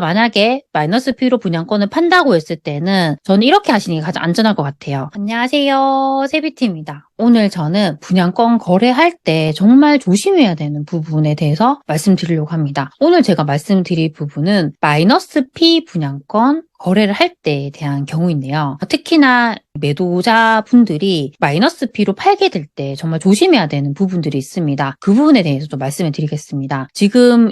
만약에 마이너스 P로 분양권을 판다고 했을 때는 저는 이렇게 하시는 게 가장 안전할 것 같아요. 안녕하세요. 세비티입니다. 오늘 저는 분양권 거래할 때 정말 조심해야 되는 부분에 대해서 말씀드리려고 합니다. 오늘 제가 말씀드릴 부분은 마이너스 P 분양권 거래를 할 때에 대한 경우인데요. 특히나 매도자분들이 마이너스 P로 팔게 될 때 정말 조심해야 되는 부분들이 있습니다. 그 부분에 대해서 좀 말씀을 드리겠습니다. 지금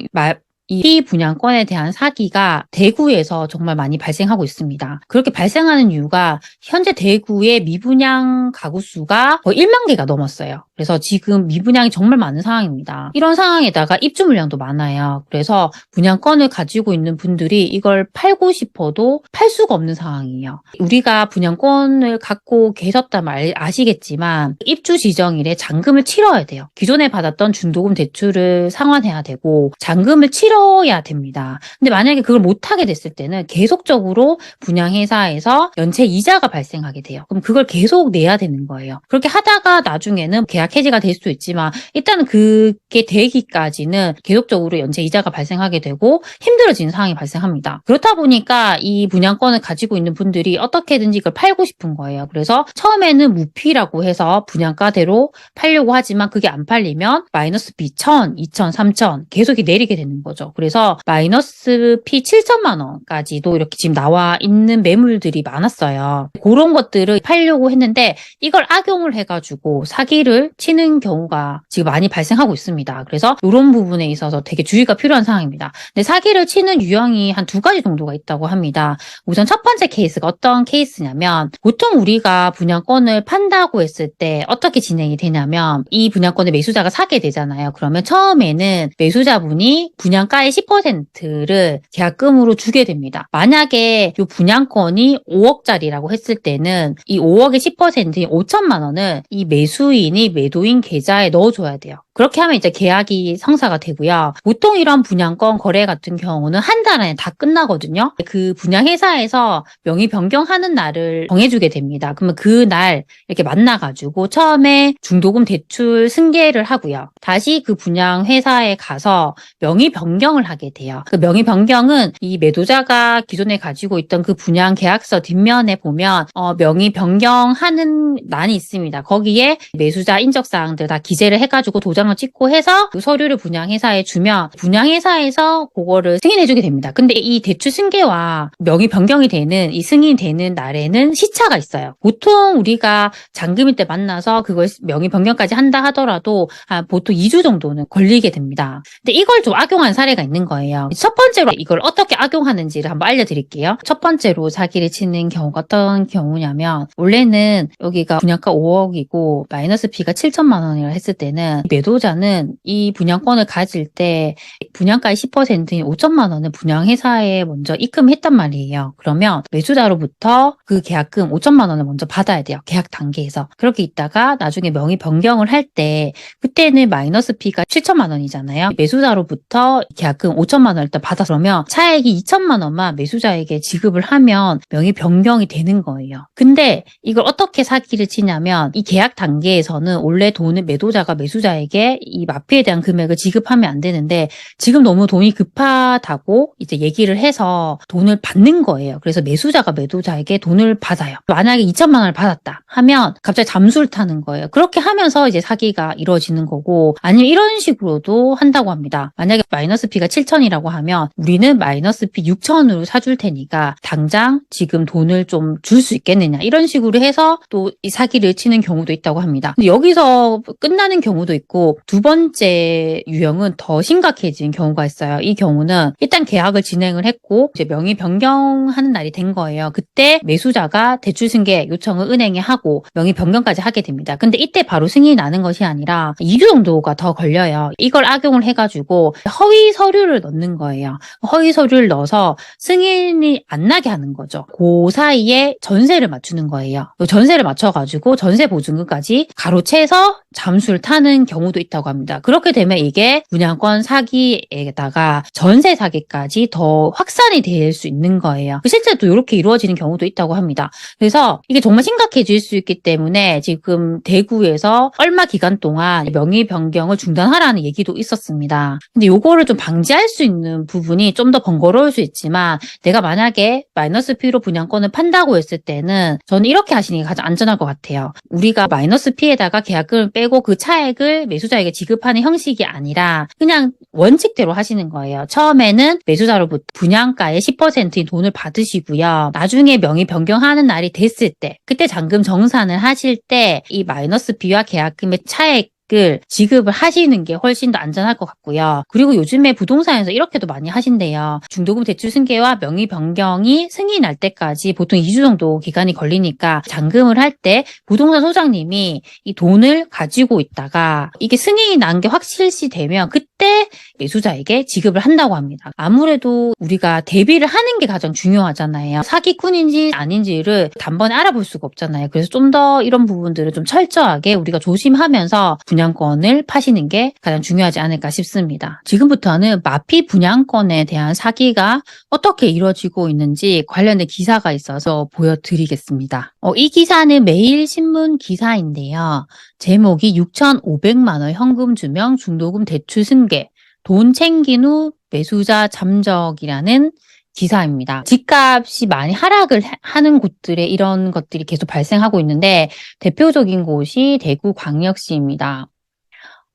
이 P 분양권에 대한 사기가 대구에서 정말 많이 발생하고 있습니다. 그렇게 발생하는 이유가 현재 대구의 미분양 가구 수가 거의 1만 개가 넘었어요. 그래서 지금 미분양이 정말 많은 상황입니다. 이런 상황에다가 입주 물량도 많아요. 그래서 분양권을 가지고 있는 분들이 이걸 팔고 싶어도 팔 수가 없는 상황이에요. 우리가 분양권을 갖고 계셨다면 아시겠지만 입주 지정일에 잔금을 치러야 돼요. 기존에 받았던 중도금 대출을 상환해야 되고 잔금을 치러야 됩니다. 근데 만약에 그걸 못하게 됐을 때는 계속적으로 분양회사에서 연체 이자가 발생하게 돼요. 그럼 그걸 계속 내야 되는 거예요. 그렇게 하다가 나중에는 계약 해지가 될 수 있지만 일단은 그게 되기까지는 계속적으로 연체 이자가 발생하게 되고 힘들어지는 상황이 발생합니다. 그렇다 보니까 이 분양권을 가지고 있는 분들이 어떻게든지 이걸 팔고 싶은 거예요. 그래서 처음에는 무피라고 해서 분양가대로 팔려고 하지만 그게 안 팔리면 마이너스 P 1,000, 2,000, 3,000 계속 내리게 되는 거죠. 그래서 마이너스 P 7천만 원까지도 이렇게 지금 나와 있는 매물들이 많았어요. 그런 것들을 팔려고 했는데 이걸 악용을 해가지고 사기를 치는 경우가 지금 많이 발생하고 있습니다. 그래서 이런 부분에 있어서 되게 주의가 필요한 상황입니다. 근데 사기를 치는 유형이 한 2가지 정도가 있다고 합니다. 우선 첫 번째 케이스가 어떤 케이스냐면 보통 우리가 분양권을 판다고 했을 때 어떻게 진행이 되냐면 이 분양권을 매수자가 사게 되잖아요. 그러면 처음에는 매수자분이 분양가의 10%를 계약금으로 주게 됩니다. 만약에 이 분양권이 5억짜리라고 했을 때는 이 5억의 10%인 5천만 원을 이 매수인이 매도인 계좌에 넣어줘야 돼요. 그렇게 하면 이제 계약이 성사가 되고요. 보통 이런 분양권 거래 같은 경우는 한 달 안에 다 끝나거든요. 그 분양회사에서 명의 변경하는 날을 정해주게 됩니다. 그러면 그 날 이렇게 만나가지고 처음에 중도금 대출 승계를 하고요. 다시 그 분양회사에 가서 명의 변경을 하게 돼요. 그 명의 변경은 이 매도자가 기존에 가지고 있던 그 분양 계약서 뒷면에 보면 명의 변경하는欄이 있습니다. 거기에 매수자 인적사항들 다 기재를 해가지고 도장을 찍고 해서 그 서류를 분양회사에 주면 분양회사에서 그거를 승인해주게 됩니다. 근데 이 대출 승계와 명의 변경이 되는 이 승인이 되는 날에는 시차가 있어요. 보통 우리가 잔금일 때 만나서 그걸 명의 변경까지 한다 하더라도 보통 2주 정도는 걸리게 됩니다. 근데 이걸 좀 악용한 사례가 있는 거예요. 첫 번째로 이걸 어떻게 악용하는지를 한번 알려드릴게요. 첫 번째로 사기를 치는 경우가 어떤 경우냐면 원래는 여기가 분양가 5억이고 마이너스 P가 7천만 원이라 했을 때는 매도자는 이 분양권을 가질 때 분양가의 10%인 5천만 원을 분양회사에 먼저 입금했단 말이에요. 그러면 매수자로부터 그 계약금 5천만 원을 먼저 받아야 돼요. 계약 단계에서. 그렇게 있다가 나중에 명의 변경을 할 때 그때는 마이너스 P가 7천만 원이잖아요. 매수자로부터 계약금 5천만 원을 일단 받아서 그러면 차액이 2천만 원만 매수자에게 지급을 하면 명의 변경이 되는 거예요. 근데 이걸 어떻게 사기를 치냐면 이 계약 단계에서는 원래 돈을 매도자가 매수자에게 이 마피에 대한 금액을 지급하면 안 되는데 지금 너무 돈이 급하다고 이제 얘기를 해서 돈을 받는 거예요. 그래서 매수자가 매도자에게 돈을 받아요. 만약에 2천만 원을 받았다 하면 갑자기 잠수를 타는 거예요. 그렇게 하면서 이제 사기가 이루어지는 거고 아니면 이런 식으로도 한다고 합니다. 만약에 마이너스 P가 7천이라고 하면 우리는 마이너스 P 6천으로 사줄 테니까 당장 지금 돈을 좀 줄 수 있겠느냐 이런 식으로 해서 또 이 사기를 치는 경우도 있다고 합니다. 근데 여기서 끝나는 경우도 있고 두 번째 유형은 더 심각해진 경우가 있어요. 이 경우는 일단 계약을 진행을 했고 이제 명의 변경하는 날이 된 거예요. 그때 매수자가 대출 승계 요청을 은행에 하고 명의 변경까지 하게 됩니다. 근데 이때 바로 승인이 나는 것이 아니라 2주 정도가 더 걸려요. 이걸 악용을 해가지고 허위 서류를 넣는 거예요. 허위 서류를 넣어서 승인이 안 나게 하는 거죠. 그 사이에 전세를 맞추는 거예요. 전세를 맞춰가지고 전세 보증금까지 가로채서 잠수를 타는 경우도 있다고 합니다. 그렇게 되면 이게 분양권 사기에다가 전세 사기까지 더 확산이 될 수 있는 거예요. 실제로 또 이렇게 이루어지는 경우도 있다고 합니다. 그래서 이게 정말 심각해질 수 있기 때문에 지금 대구에서 얼마 기간 동안 명의 변경을 중단하라는 얘기도 있었습니다. 근데 요거를 좀 방지할 수 있는 부분이 좀 더 번거로울 수 있지만, 내가 만약에 마이너스 P로 분양권을 판다고 했을 때는 저는 이렇게 하시는 게 가장 안전할 것 같아요. 우리가 마이너스 P에다가 계약금을 빼고 그 차액을 매수자에게 지급하는 형식이 아니라 그냥 원칙대로 하시는 거예요. 처음에는 매수자로부터 분양가의 10%인 돈을 받으시고요. 나중에 명의 변경하는 날이 됐을 때, 그때 잔금 정산을 하실 때 이 마이너스 P와 계약금의 차액 을 지급을 하시는 게 훨씬 더 안전할 것 같고요. 그리고 요즘에 부동산에서 이렇게도 많이 하신대요. 중도금 대출 승계와 명의 변경이 승인이 날 때까지 보통 2주 정도 기간이 걸리니까 잔금을 할 때 부동산 소장님이 이 돈을 가지고 있다가 이게 승인이 난 게 확실시되면 그때 매수자에게 지급을 한다고 합니다. 아무래도 우리가 대비를 하는 게 가장 중요하잖아요. 사기꾼인지 아닌지를 단번에 알아볼 수가 없잖아요. 그래서 좀 더 이런 부분들을 좀 철저하게 우리가 조심하면서 분양권을 파시는 게 가장 중요하지 않을까 싶습니다. 지금부터는 마피 분양권에 대한 사기가 어떻게 이루어지고 있는지 관련된 기사가 있어서 보여드리겠습니다. 이 기사는 매일신문 기사인데요. 제목이 6,500만 원 현금 주명 중도금 대출 승계, 돈 챙긴 후 매수자 잠적이라는 기사입니다. 집값이 많이 하락을 하는 곳들에 이런 것들이 계속 발생하고 있는데 대표적인 곳이 대구광역시입니다.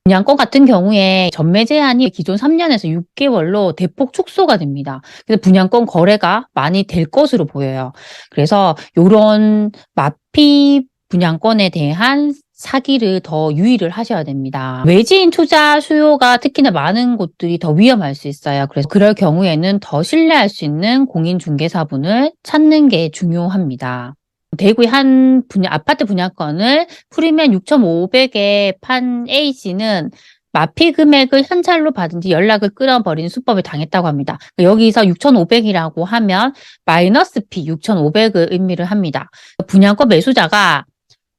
분양권 같은 경우에 전매 제한이 기존 3년에서 6개월로 대폭 축소가 됩니다. 그래서 분양권 거래가 많이 될 것으로 보여요. 그래서 이런 마피 분양권에 대한 사기를 더 유의를 하셔야 됩니다. 외지인 투자 수요가 특히나 많은 곳들이 더 위험할 수 있어요. 그래서 그럴 경우에는 더 신뢰할 수 있는 공인중개사분을 찾는 게 중요합니다. 대구의 한 아파트 분양권을 프리미엄 6,500에 판 A씨는 마피 금액을 현찰로 받은 뒤 연락을 끊어버리는 수법을 당했다고 합니다. 여기서 6,500이라고 하면 마이너스 P 6,500을 의미를 합니다. 분양권 매수자가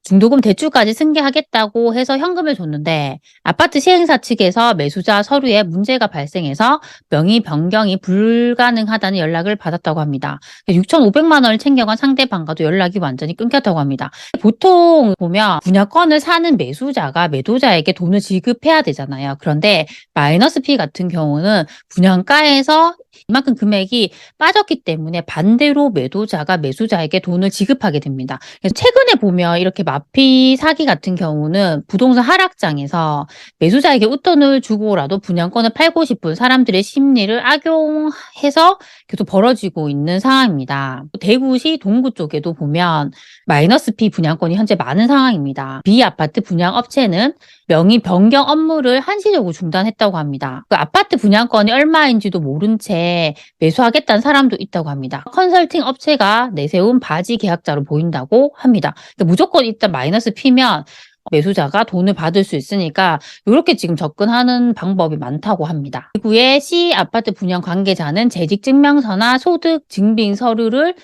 중도금 대출까지 승계하겠다고 해서 현금을 줬는데 아파트 시행사 측에서 매수자 서류에 문제가 발생해서 명의 변경이 불가능하다는 연락을 받았다고 합니다. 6,500만 원을 챙겨간 상대방과도 연락이 완전히 끊겼다고 합니다. 보통 보면 분양권을 사는 매수자가 매도자에게 돈을 지급해야 되잖아요. 그런데 마이너스 P 같은 경우는 분양가에서 이만큼 금액이 빠졌기 때문에 반대로 매도자가 매수자에게 돈을 지급하게 됩니다. 그래서 최근에 보면 이렇게 마피 사기 같은 경우는 부동산 하락장에서 매수자에게 웃돈을 주고라도 분양권을 팔고 싶은 사람들의 심리를 악용해서 계속 벌어지고 있는 상황입니다. 대구시 동구 쪽에도 보면 마이너스 P 분양권이 현재 많은 상황입니다. B아파트 분양업체는 명의 변경 업무를 한시적으로 중단했다고 합니다. 그 아파트 분양권이 얼마인지도 모른 채 매수하겠다는 사람도 있다고 합니다. 컨설팅 업체가 내세운 바지 계약자로 보인다고 합니다. 그러니까 무조건 일단 마이너스 P면 매수자가 돈을 받을 수 있으니까 이렇게 지금 접근하는 방법이 많다고 합니다. 대구의 C 아파트 분양 관계자는 재직증명서나 소득증빙 서류를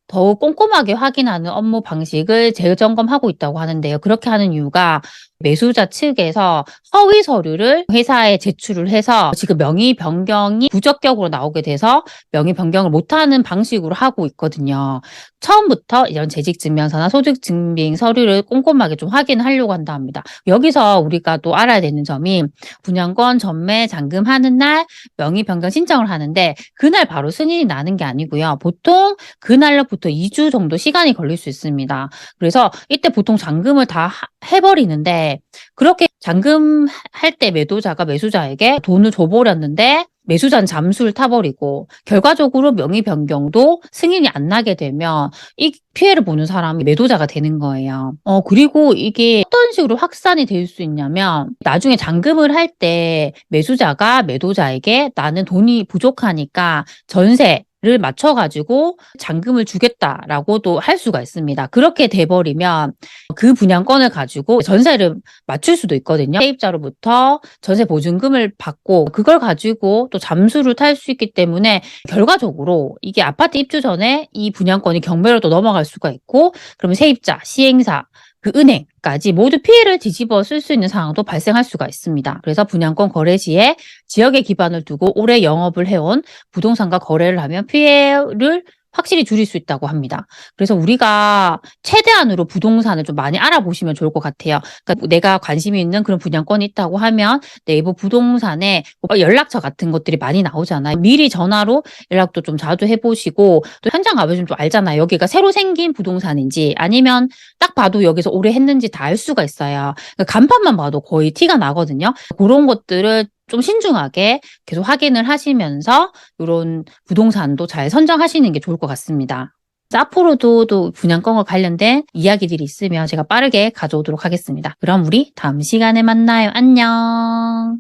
더욱 꼼꼼하게 확인하는 업무 방식을 재점검하고 있다고 하는데요. 그렇게 하는 이유가 매수자 측에서 허위 서류를 회사에 제출을 해서 지금 명의 변경이 부적격으로 나오게 돼서 명의 변경을 못하는 방식으로 하고 있거든요. 처음부터 이런 재직증명서나 소득증빙 서류를 꼼꼼하게 좀 확인하려고 한다 합니다. 여기서 우리가 또 알아야 되는 점이 분양권 전매 잔금하는 날 명의 변경 신청을 하는데 그날 바로 승인이 나는 게 아니고요. 보통 그날로부터 2주 정도 시간이 걸릴 수 있습니다. 그래서 이때 보통 잔금을 다 해버리는데 그렇게 잔금할 때 매도자가 매수자에게 돈을 줘버렸는데 매수자는 잠수를 타버리고 결과적으로 명의 변경도 승인이 안 나게 되면 이 피해를 보는 사람이 매도자가 되는 거예요. 그리고 이게 어떤 식으로 확산이 될 수 있냐면 나중에 잔금을 할 때 매수자가 매도자에게 나는 돈이 부족하니까 전세를 맞춰가지고 잔금을 주겠다라고도 할 수가 있습니다. 그렇게 돼버리면 그 분양권을 가지고 전세를 맞출 수도 있거든요. 세입자로부터 전세 보증금을 받고 그걸 가지고 또 잠수를 탈 수 있기 때문에 결과적으로 이게 아파트 입주 전에 이 분양권이 경매로 또 넘어갈 수가 있고 그러면 세입자, 시행사 그 은행까지 모두 피해를 뒤집어 쓸 수 있는 상황도 발생할 수가 있습니다. 그래서 분양권 거래 시에 지역에 기반을 두고 오래 영업을 해온 부동산과 거래를 하면 피해를 확실히 줄일 수 있다고 합니다. 그래서 우리가 최대한으로 부동산을 좀 많이 알아보시면 좋을 것 같아요. 그러니까 내가 관심이 있는 그런 분양권이 있다고 하면 네이버 부동산에 연락처 같은 것들이 많이 나오잖아요. 미리 전화로 연락도 좀 자주 해보시고 또 현장 가보시면 좀 알잖아요. 여기가 새로 생긴 부동산인지 아니면 딱 봐도 여기서 오래 했는지 다 알 수가 있어요. 그러니까 간판만 봐도 거의 티가 나거든요. 그런 것들을 좀 신중하게 계속 확인을 하시면서 이런 부동산도 잘 선정하시는 게 좋을 것 같습니다. 앞으로도 또 분양권과 관련된 이야기들이 있으면 제가 빠르게 가져오도록 하겠습니다. 그럼 우리 다음 시간에 만나요. 안녕.